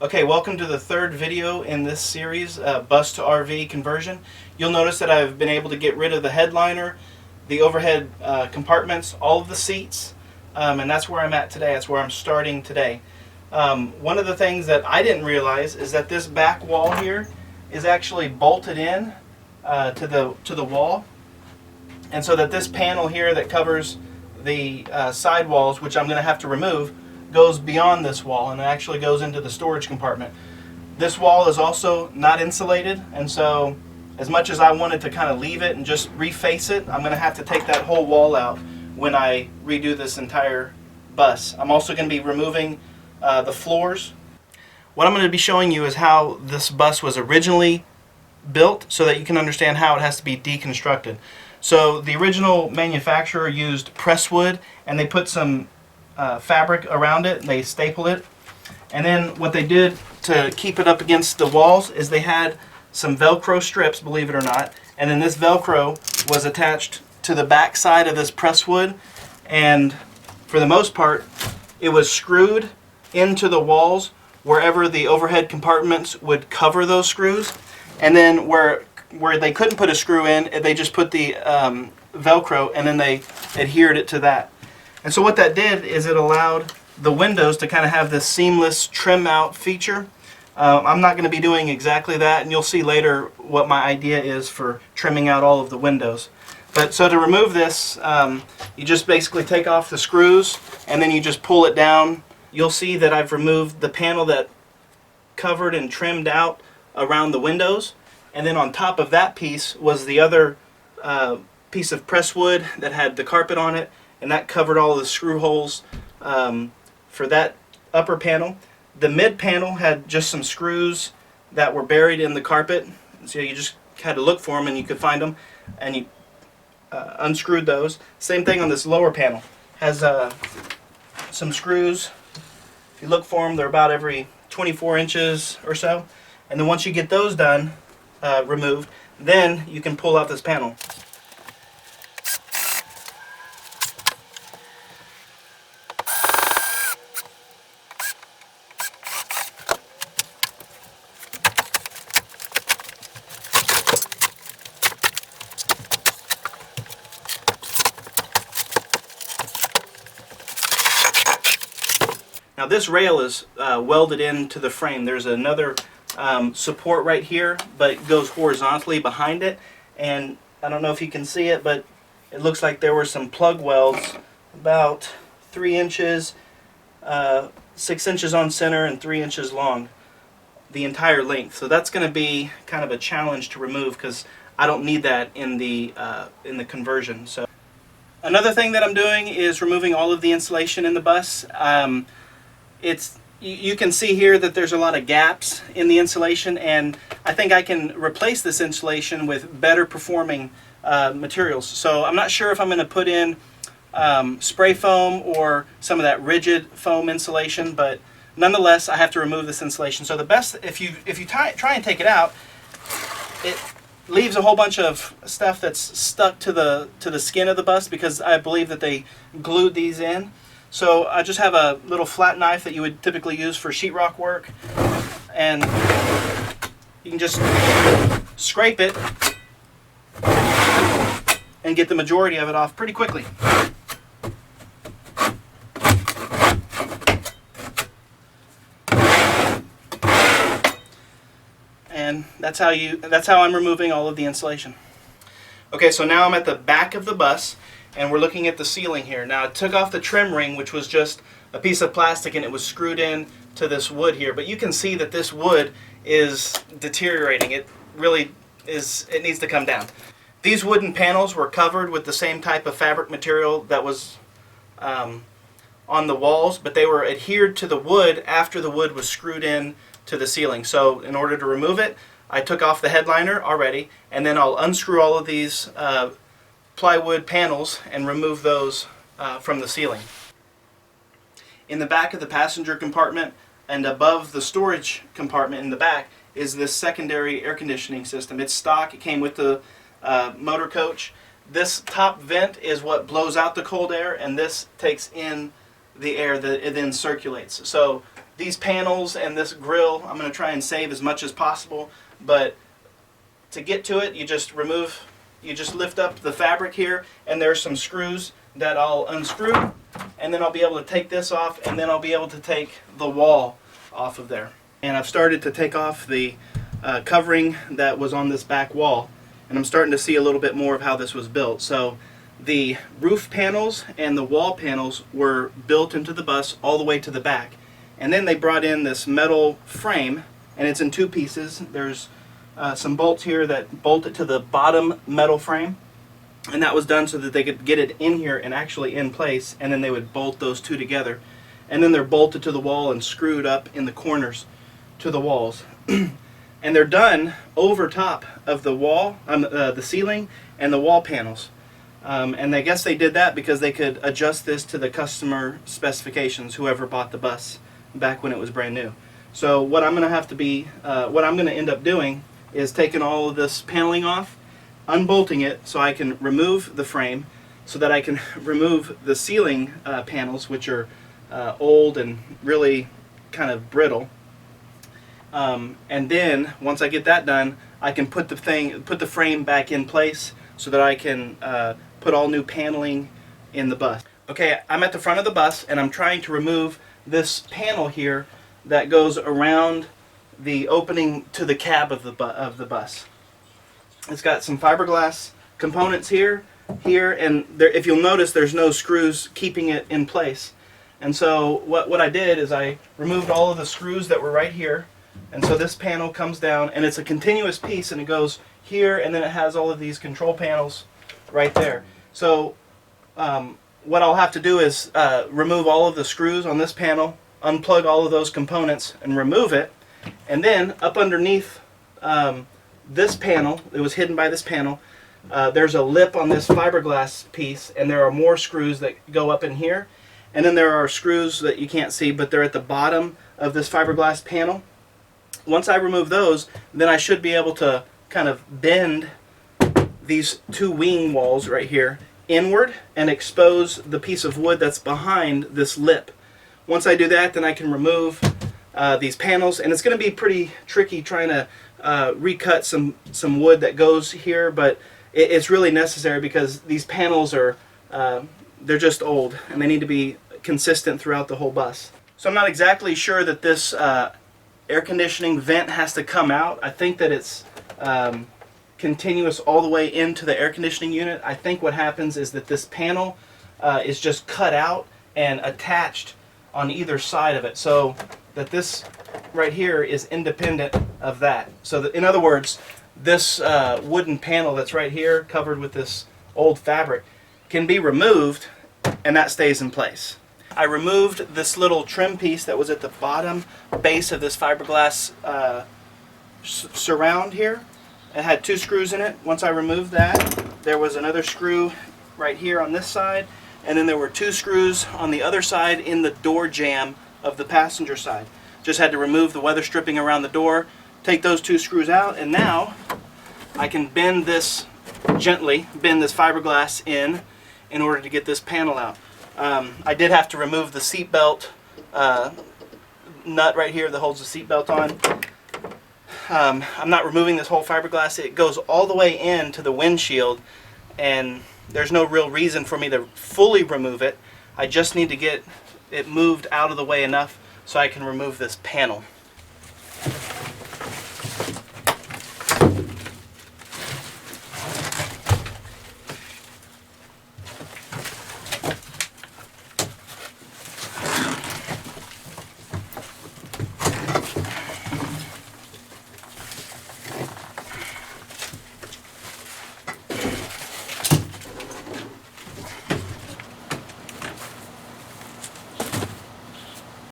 Okay, welcome to the third video in this series, Bus to RV conversion. You'll notice that I've been able to get rid of the headliner, the overhead compartments, all of the seats, and that's where I'm at today. That's where I'm starting today. One of the things that I didn't realize is that this back wall here is actually bolted in to the wall, and so that this panel here that covers the side walls, which I'm going to have to remove, goes beyond this wall and it actually goes into the storage compartment. This wall is also not insulated, and so as much as I wanted to kind of leave it and just reface it, I'm going to have to take that whole wall out when I redo this entire bus. I'm also going to be removing the floors. What I'm going to be showing you is how this bus was originally built so that you can understand how it has to be deconstructed. So the original manufacturer used presswood, and they put some fabric around it and they staple it, and then what they did to keep it up against the walls is they had some Velcro strips, believe it or not, and then this Velcro was attached to the back side of this presswood, and for the most part it was screwed into the walls wherever the overhead compartments would cover those screws, and then where they couldn't put a screw in, they just put the Velcro and then they adhered it to that. And so what that did is it allowed the windows to kind of have this seamless trim out feature. I'm not going to be doing exactly that, and you'll see later what my idea is for trimming out all of the windows. But so to remove this, you just basically take off the screws and then you just pull it down. You'll see that I've removed the panel that covered and trimmed out around the windows, and then on top of that piece was the other piece of presswood that had the carpet on it, and that covered all the screw holes for that upper panel. The mid panel had just some screws that were buried in the carpet, so you just had to look for them and you could find them, and you unscrewed those. Same thing on this lower panel. Has some screws. If you look for them, they're about every 24 inches or so, and then once you get those done, removed, then you can pull out this panel. Now this rail is welded into the frame. There's another support right here, but it goes horizontally behind it, and I don't know if you can see it, but it looks like there were some plug welds about 3 inches, 6 inches on center and 3 inches long, the entire length. So that's going to be kind of a challenge to remove because I don't need that in the conversion. So another thing that I'm doing is removing all of the insulation in the bus. You can see here that there's a lot of gaps in the insulation, and I think I can replace this insulation with better performing materials. So I'm not sure if I'm going to put in spray foam or some of that rigid foam insulation, but nonetheless I have to remove this insulation. So the best, if you try and take it out, it leaves a whole bunch of stuff that's stuck to the skin of the bus because I believe that they glued these in. So I just have a little flat knife that you would typically use for sheetrock work, and you can just scrape it and get the majority of it off pretty quickly. And that's how I'm removing all of the insulation. Okay, so now I'm at the back of the bus, and we're looking at the ceiling here. Now I took off the trim ring, which was just a piece of plastic, and it was screwed in to this wood here, but you can see that this wood is deteriorating. It really is, it needs to come down. These wooden panels were covered with the same type of fabric material that was on the walls, but they were adhered to the wood after the wood was screwed in to the ceiling. So in order to remove it, I took off the headliner already, and then I'll unscrew all of these plywood panels and remove those from the ceiling. In the back of the passenger compartment and above the storage compartment in the back is this secondary air conditioning system. It's stock. It came with the motor coach. This top vent is what blows out the cold air, and this takes in the air that it then circulates. So these panels and this grill, I'm going to try and save as much as possible, but to get to it, you just lift up the fabric here, and there's some screws that I'll unscrew, and then I'll be able to take this off, and then I'll be able to take the wall off of there. And I've started to take off the covering that was on this back wall, and I'm starting to see a little bit more of how this was built. So the roof panels and the wall panels were built into the bus all the way to the back, and then they brought in this metal frame, and it's in two pieces. There's some bolts here that bolt it to the bottom metal frame, and that was done so that they could get it in here and actually in place, and then they would bolt those two together, and then they're bolted to the wall and screwed up in the corners to the walls. And they're done over top of the wall, the ceiling and the wall panels. And I guess they did that because they could adjust this to the customer specifications, whoever bought the bus back when it was brand new. So what I'm going to have to be, what I'm going to end up doing is taking all of this paneling off, unbolting it so I can remove the frame, so that I can remove the ceiling panels, which are old and really kind of brittle. And then once I get that done, I can put the frame back in place so that I can put all new paneling in the bus. Okay, I'm at the front of the bus, and I'm trying to remove this panel here that goes around the opening to the cab of the bus. It's got some fiberglass components here, and there, if you'll notice, there's no screws keeping it in place. And so what I did is I removed all of the screws that were right here, and so this panel comes down, and it's a continuous piece, and it goes here, and then it has all of these control panels right there. So what I'll have to do is remove all of the screws on this panel, unplug all of those components and remove it, and then up underneath this panel, it was hidden by this panel, there's a lip on this fiberglass piece, and there are more screws that go up in here, and then there are screws that you can't see, but they're at the bottom of this fiberglass panel. Once I remove those, then I should be able to kind of bend these two wing walls right here inward and expose the piece of wood that's behind this lip. Once I do that, then I can remove these panels, and it's going to be pretty tricky trying to recut some wood that goes here, but it's really necessary because these panels are they're just old, and they need to be consistent throughout the whole bus. So I'm not exactly sure that this air conditioning vent has to come out. I think that it's continuous all the way into the air conditioning unit. I think what happens is that this panel is just cut out and attached on either side of it, so that this right here is independent of that. So that, in other words, this wooden panel that's right here covered with this old fabric can be removed, and that stays in place. I removed this little trim piece that was at the bottom base of this fiberglass surround here. It had two screws in it. Once I removed that, there was another screw right here on this side, and then there were two screws on the other side in the door jamb of the passenger side. Just had to remove the weather stripping around the door, take those two screws out, and now I can bend this gently, bend this fiberglass in order to get this panel out. I did have to remove the seat belt nut right here that holds the seat belt on. I'm not removing this whole fiberglass. It goes all the way into the windshield, and there's no real reason for me to fully remove it. I just need to get it moved out of the way enough so I can remove this panel.